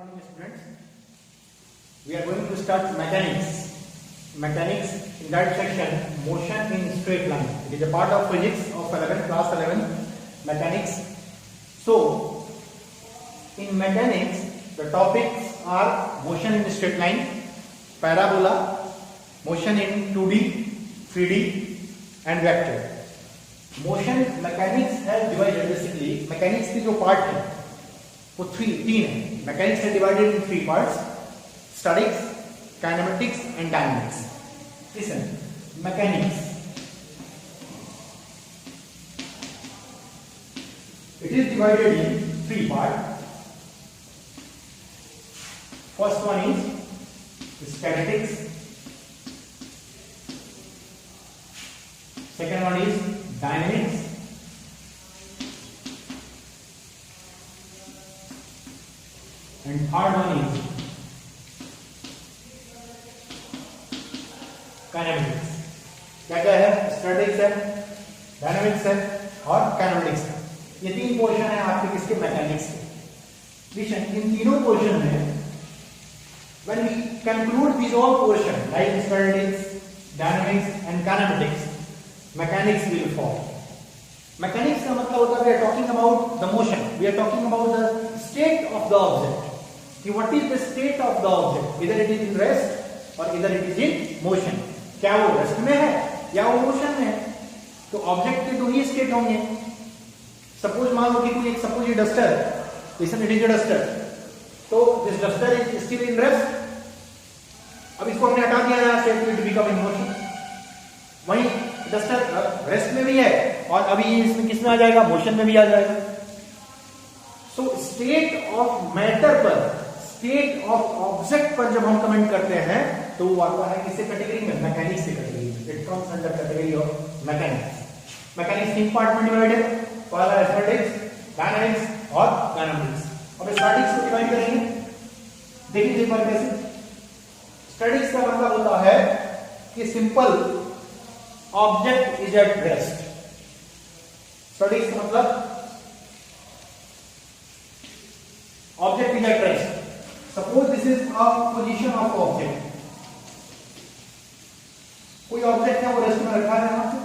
morning, students. We are going to start mechanics. Mechanics, in that section, motion in straight line. It is a part of physics of class 11, mechanics. So, in mechanics, the topics are motion in straight line, parabola, motion in 2D, 3D, and vector. Motion mechanics है divided basically mechanics की जो part है वो तीन है. Mechanics है divided in 3 parts: statics, kinematics and dynamics. Listen, mechanics it is divided in 3 part. First one is statics, second one is dynamics, and third one is kinematics. क्या क्या है? स्टैटिक्स है, डायनामिक्स है और काइनेमेटिक्स है. ये 3 portion है आपके किसके? मैकेनिक्स के. इन तीनों पोर्शन में when we conclude these all portion like statistics, dynamics and kinematics, mechanics will fall. Mechanics का मतलब होता है we are talking about the motion, we are talking about the state of the object. कि what is the state of the object, either it is in rest or either it is in motion. क्या वो rest में है या वो motion में है? तो ऑब्जेक्ट के 2 ही स्टेट होंगे. सपोज मान लो कि कोई एक सपोज ये duster, listen, it is a duster. तो this duster is still in rest. अब इसको हमने हटा दिया यहां से, इट बिकम इन मोशन. वहीं डस्टर रेस्ट में भी है और अभी इसमें किस में आ जाएगा? मोशन में भी आ जाएगा. सो स्टेट ऑफ मैटर पर, स्टेट ऑफ ऑब्जेक्ट पर जब हम कमेंट करते हैं तो वो आता है किससे कैटेगरी में? मैकेनिक्स से कैटेगरी में. It comes under category of mechanics. Mechanics 3 part में डिवाइड है. पहला स्टैटिक्स, डायनामिक्स और डायनामिक्स. अब स्टैटिक्स को डिवाइड करेंगे. देखिए एक बार कैसे. स्टैटिक्स का मतलब होता है कि simple object is at rest. Statics का मतलब object is at rest. Suppose this is a position of object. कोई ऑब्जेक्ट है वो रेस्ट में रखा है यहां पे.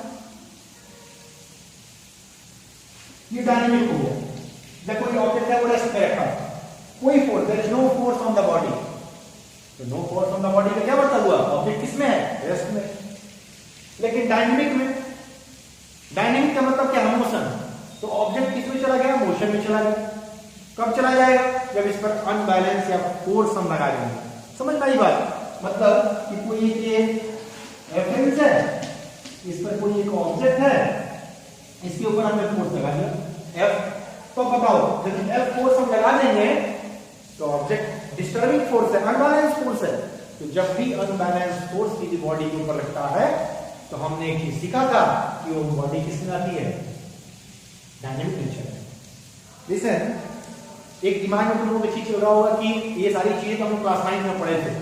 ये डायनामिक हो गया. जब कोई ऑब्जेक्ट है वो रेस्ट में रखा है, कोई force, there is no force on the body. तो no force on the body का क्या मतलब हुआ? ऑब्जेक्ट किसमें है? रेस्ट में. लेकिन डायनेमिक में, डायनेमिक का मतलब क्या है? मोशन. तो ऑब्जेक्ट किसमें चला गया? मोशन में चला गया. कब चला जाएगा? जब इस पर अनबैलेंस या फोर्स हम लगा देंगे. समझ में आई बात? मतलब कि कोई एक रेफरेंस है, इस पर कोई एक ऑब्जेक्ट है, इसके ऊपर हमने फोर्स लगा दिया F. तो बताओ, जब F फोर्स हम लगा देंगे तो ऑब्जेक्ट डिस्टर्बिंग फोर्स है, अनबैलेंस फोर्स है. तो जब भी अनबैलेंस फोर्स किसी बॉडी के ऊपर लगता है तो हमने एक चीज सीखा था कि वो बॉडी किसमें आती है? डायनेमिक नेचर है. लिसन, एक दिमाग में तुम लोगों को चीज लगा होगा कि ये सारी चीजें तो हम क्लास 9 में पढ़े थे.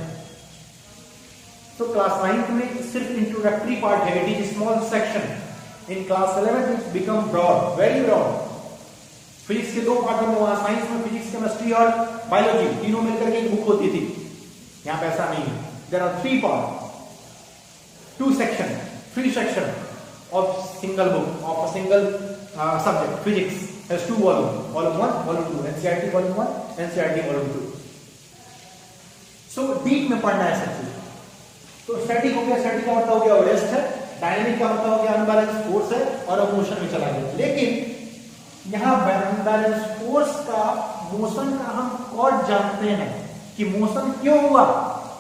तो क्लास 9 में सिर्फ इंट्रोडक्टरी पार्ट है. It is small section. In class 11 its become broad, very broad. Physics के 2 पार्ट में वहां साइंस में फिजिक्स, केमिस्ट्री और बायोलॉजी तीनों मिलकर के एक बुक होती थी. यहां पे ऐसा नहीं है. There are 3 part, 2 section, 3 section of single book, of a single subject. Physics has 2 volumes, volume 1, volume 2, NCERT volume 1, NCERT volume 2. So deep में पढ़ना है सब चीज. तो स्टैटिक हो गया, स्टैटिक का मतलब हो गया रेस्ट है. डायनेमिक का मतलब हो गया अनबैलेंस फोर्स है और अब मोशन में चला गया. लेकिन यहाँ अनबैलेंस फोर्स का, मोशन का हम कॉज जानते हैं कि मोशन क्यों हुआ?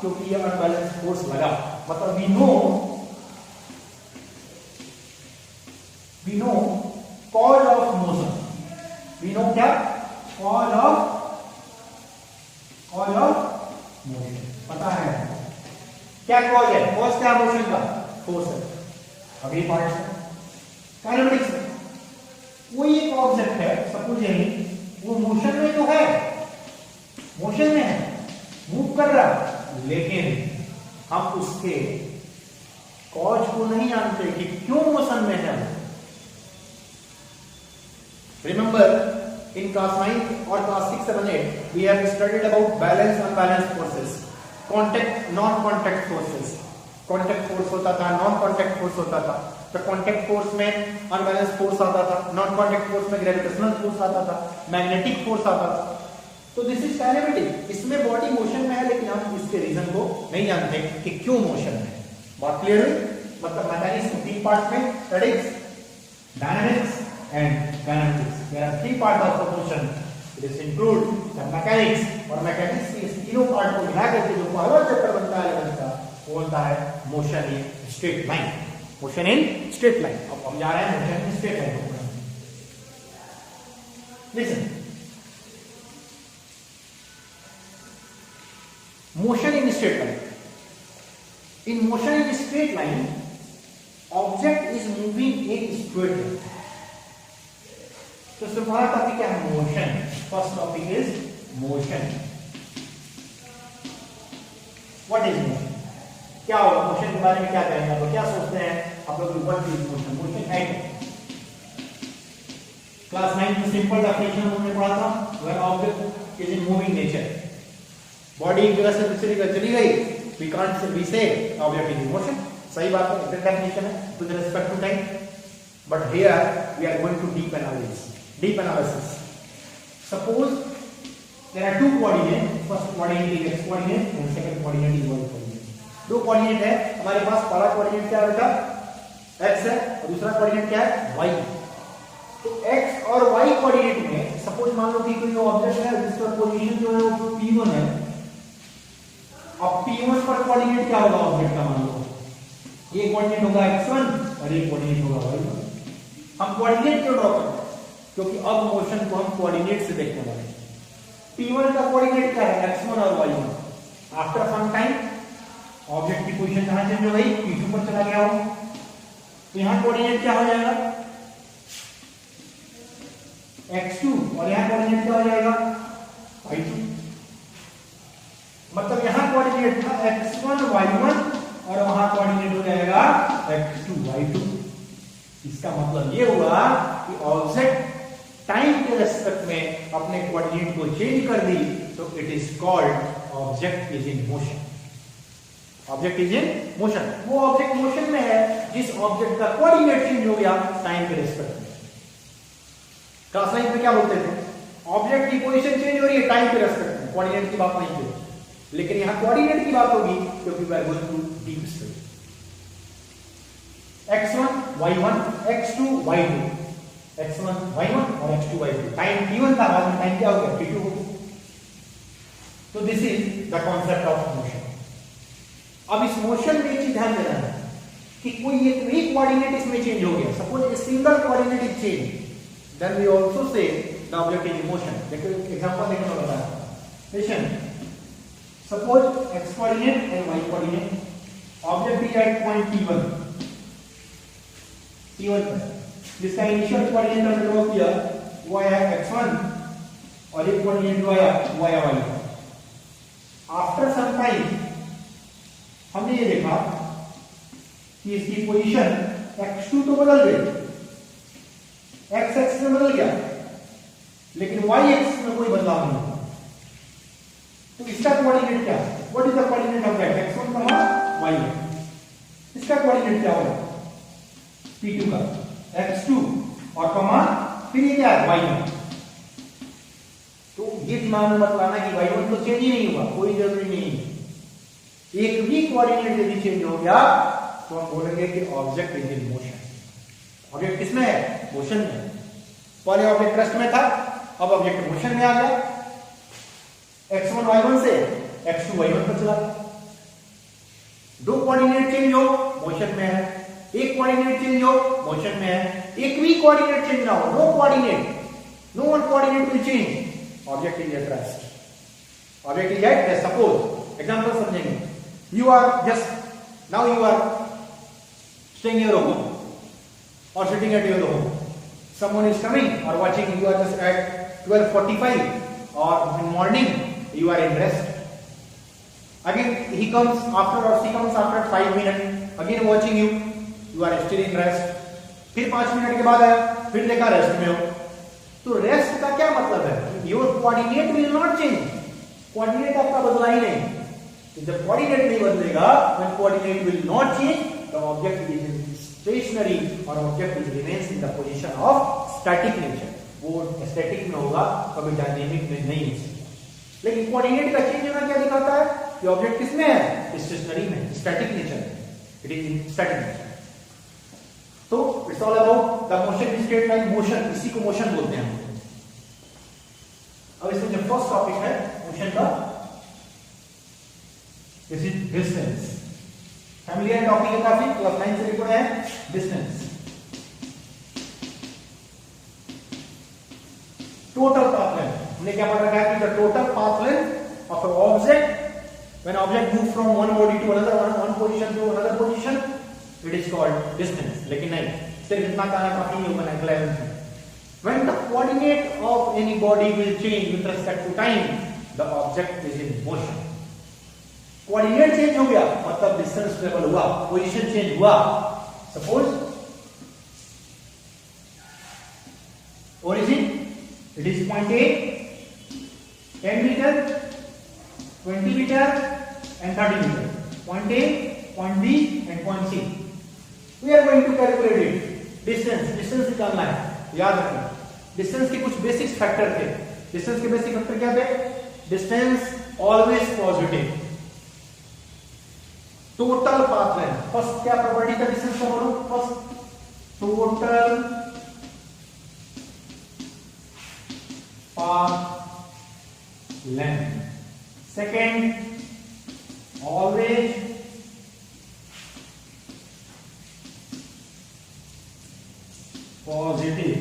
क्योंकि ये अनबैलेंस फोर्स लगा. मतलब we know cause of motion. We know क्या? cause of motion. पता है क्या cause है? cause क्या मोशन का? फोर्स है. अभी पार्ट है काइनेमेटिक्स में. कोई एक ऑब्जेक्ट है, सपोज यही, वो मोशन में तो है, मोशन में है, मूव कर रहा है, लेकिन हम उसके कॉज को नहीं जानते कि क्यों मोशन में है. Remember, In class 9 or class 6, 7, 8, we have studied about balanced, unbalanced forces, contact, non-contact forces. Contact force होता था, non-contact force होता था. तो contact force में unbalanced force आता था, non-contact force में gravitational force आता था, magnetic force आता था. तो this is kinematic. इसमें body motion में है, लेकिन हम इसके रीजन को नहीं जानते कि क्यों मोशन में. बात क्लियर हुई? मतलब मैकेनिक्स को 3 पार्ट में, statics, dynamics and kinetics. There are 3 parts of motion. It is include the mechanics और mechanics के इस तीनों पार्ट को मिला करके जो पहला चैप्टर बनता है इलेवेंथ का, वो होता है motion in straight line. Motion in straight line. अब हम जा रहे हैं motion in straight line. Listen. Motion in straight line. In motion in straight line, object is moving in straight line. तो हमारा टॉपिक क्या है? Motion. First topic is motion. What is motion? क्या होगा मोशन के बारे में? क्या कहेंगे आप लोग? क्या सोचते हैं आप लोग? What is motion? मोशन है क्लास 9 में सिंपल डेफिनेशन हमने पढ़ा था. When object is in moving nature, body एक जगह से दूसरी जगह चली गई, we can't say object is in motion. सही बात है, एग्जैक्ट डेफिनेशन है with respect to time. But here we are going to deep analysis. Suppose there are 2 coordinates. First coordinate is x coordinate and second coordinate is y coordinate. 2 coordinate है हमारे पास. पहला coordinate क्या है बेटा? x है और दूसरा coordinate क्या है? y. तो x और y coordinate में सपोज मान लो कि कोई ऑब्जेक्ट है जिसका पोजीशन जो है वो p1 है. अब p1 पर कोऑर्डिनेट क्या होगा ऑब्जेक्ट का? मान लो ये कोऑर्डिनेट होगा x1 और ये कोऑर्डिनेट होगा y1. हम कोऑर्डिनेट क्यों ड्रॉ करते हैं? क्योंकि अब मोशन को हम कोऑर्डिनेट से देखने वाले हैं. P1 का कोऑर्डिनेट क्या है? x1 और y1. After some time object की पोजीशन कहां चेंज हो गई? P2 पर चला गया हो. तो यहां कोऑर्डिनेट क्या हो जाएगा? x2 और यहां कोऑर्डिनेट क्या हो जाएगा? y2. मतलब यहां कोऑर्डिनेट था x1 y1 और वहां कोऑर्डिनेट हो जाएगा x2 y2. इसका मतलब ये हुआ कि ऑब्जेक्ट टाइम के रेस्पेक्ट में अपने कोऑर्डिनेट को चेंज कर दी, तो it is called object is in motion. Object is in motion. वो ऑब्जेक्ट मोशन में है जिस ऑब्जेक्ट का कोऑर्डिनेट चेंज हो गया टाइम के रेस्पेक्ट में. क्लास 9 में क्या बोलते थे? ऑब्जेक्ट की पोजीशन चेंज हो रही है टाइम के रेस्पेक्ट में, कोऑर्डिनेट की बात नहीं की. लेकिन यहां कोऑर्डिनेट की बात होगी क्योंकि we are going to deep study. x1 y1 x2 y2, x1 y1 और x2 y2. टाइम t1 था, बाद में टाइम क्या हो गया? t2 हो गया. तो this is the concept of motion. अब इस मोशन में एक चीज ध्यान देना है कि कोई एक भी कोऑर्डिनेट इसमें चेंज हो गया. Suppose a single coordinate is change, then we also say the object is in motion. देखो एग्जांपल देखने को बताया. Patient, suppose x coordinate and y coordinate. Object is at point t1 पर, जिसका इनिशियल कोऑर्डिनेट हमने draw किया वो आया x1 और एक कोऑर्डिनेट जो आया वो आया y. आफ्टर सम टाइम हमने ये देखा कि इसकी पोजीशन x2 तो बदल गई, x एक्सिस में बदल गया, लेकिन y एक्सिस में कोई बदलाव नहीं हुआ. तो इसका कोऑर्डिनेट क्या है? What is the coordinate of that? x1, y. इसका कोऑर्डिनेट क्या होगा? P2 का x2 और कमा फिर ये क्या है? y1. तो ये दिमाग में मत लाना कि y1 तो चेंज ही नहीं हुआ, कोई जरूरी नहीं है. एक भी कोऑर्डिनेट यदि चेंज हो गया तो हम बोलेंगे कि object is in motion. Object किसमें है? मोशन में. पहले ऑब्जेक्ट रेस्ट में था, अब ऑब्जेक्ट मोशन में आ गया. x1 y1 से x2 y1 पर चला गया. दो कोऑर्डिनेट चेंज हो, मोशन में है. एक कोऑर्डिनेट चेंज हो, मोशन में है. एक भी कोऑर्डिनेट चेंज ना हो, no one coordinate will change, object is at rest. Object is at rest. Suppose example समझेंगे. You are just now you are staying in your home और sitting at your home. Someone is coming और watching. You are just at 12:45 और in morning you are in rest. Again he comes after or she comes after 5 minutes, again watching you, you are still in rest. फिर 5 minute के बाद आया, फिर देखा rest में हो. तो रेस्ट का क्या मतलब है? Your coordinate will not change, coordinate आपका बदला ही नहीं। तो जब कोऑर्डिनेट नहीं बदलेगा, when coordinate will not change, the object is stationary और object is remains in the position of static nature. वो स्टैटिक में होगा, कभी डायनेमिक में नहीं हो सकता। लेकिन कोऑर्डिनेट का चेंज होना क्या दिखाता है कि ऑब्जेक्ट किसमें है? स्टेशनरी में, स्टैटिक नेचर में, it is in static nature. तो it's all about the motion in straight line, motion, इसी को मोशन बोलते हैं। अब इसमें जो फर्स्ट टॉपिक है मोशन का, this is distance. Familiar topic है काफी, क्लास 9 से लिखा है डिस्टेंस। टोटल पाथ लेंथ, हमने क्या पढ़ रखा है कि the total path length of an object when object move from one body to another, one position to another position, it is called distance. लेकिन नहीं, सिर्फ इतना कहना काफी नहीं होगा 11th में। When the coordinate of any body will change with respect to time, the object is in motion. Coordinate change हो गया मतलब distance travel हुआ, position change हुआ। Suppose origin, it is point A, 10 meter, 20 meter and 30 meter. Point A, point B and point C. We are going to calculate it. Distance निकालना है, याद रखना। Distance के कुछ बेसिक फैक्टर थे। Distance के बेसिक फैक्टर क्या थे? Distance always positive, total path length. First क्या प्रॉपर्टी था डिस्टेंस का? बोलो first, total path length. Second, always positive.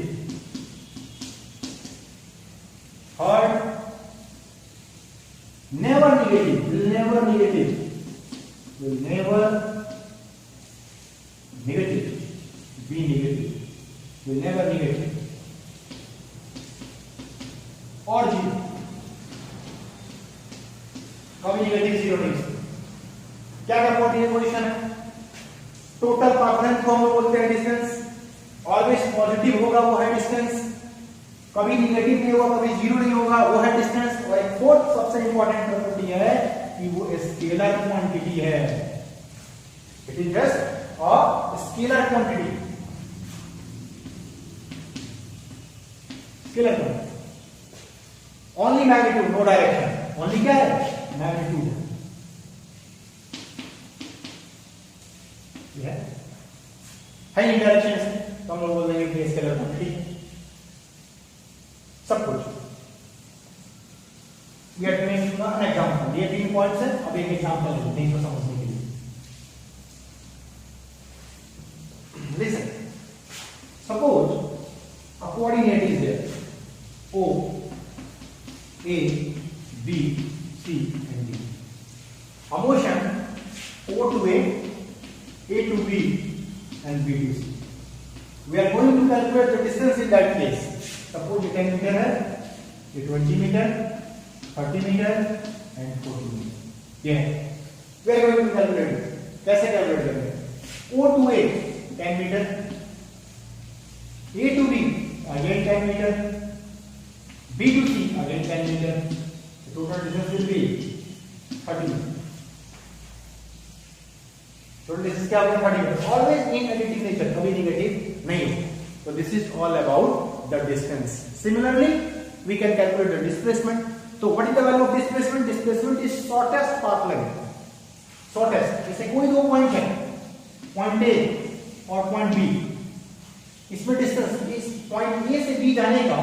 Third, never negative, will never negative, will never negative, be negative, will never negative, और zero, कभी negative zero नहीं। क्या क्या position है? टोटल पाथ लेंथ को हम बोलते हैं डिस्टेंस, ऑलवेज पॉजिटिव होगा वो है डिस्टेंस, कभी निगेटिव नहीं होगा, कभी जीरो नहीं होगा वो है डिस्टेंस। और एक फोर्थ सबसे इंपॉर्टेंट प्रॉपर्टी है कि वो स्केलर क्वांटिटी है, it is just a scalar quantity. Scalar quantity, only magnitude, no direction. Only क्या है? मैग्नीट्यूड है इन डायरेक्शन, तो हम लोग बोल देंगे कि स्केलर क्वांटिटी सब कुछ। We are doing an example. ये 3 पॉइंट्स हैं, अब एक एग्जांपल लेते हैं इसको समझने के लिए। Listen. Suppose a coordinate is there, O, A, B, C and D. A motion O to A to B and B to C. We are going to calculate the distance in that place. Suppose ये 10 metre है, ये 20 metre, 30 metre and 40 metre. ये we are going to calculate it. कैसे calculate करेंगे? O to A 10 metre, A to B again 10 metre, B to C again 10 metre, the total distance will be 30 metre. total distance क्या होगा? 30 metre. Always in additive nature, कभी negative नहीं है। So this is all about the distance. Similarly, we can calculate the displacement. So what is the value of displacement? Displacement is shortest path length. Shortest. जैसे कोई दो point है, point A और point B, इसमें distance, इस point A से B जाने का,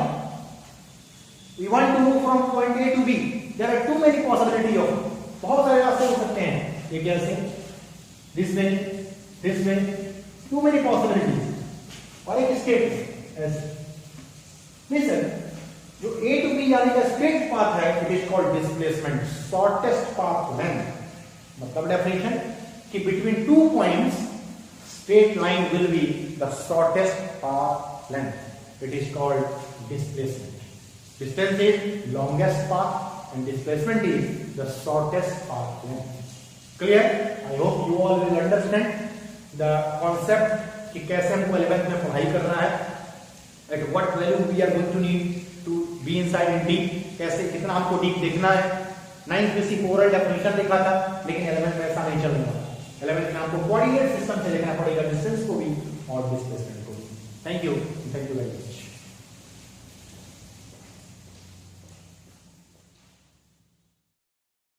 we want to move from point A to B. There are too many possibility of, बहुत सारे रास्ते हो सकते हैं। एक कैसे? This way, too many possibilities. और एक स्ट्रेट ऐसे। Listen, जो A to B जाने का स्ट्रेट पाथ है, it is called displacement, shortest path length. मतलब डेफिनेशन कि between two points straight line will be the shortest path length, it is called displacement. Distance is longest path and displacement is the shortest path length. Clear? I hope you all will understand the concept कि कैसे हमको 11th में पढ़ाई करना है। एक what value we are going to need to be inside in deep, कैसे कितना हमको डीप देखना है। 9th में सिर्फ ओवरऑल डेफिनेशन देखा था, लेकिन 11th में ऐसा नहीं चल रहा। 11th में आपको कोऑर्डिनेट सिस्टम से देखना पड़ेगा, डिस्टेंस को भी और डिस्प्लेसमेंट को भी। Thank you very much.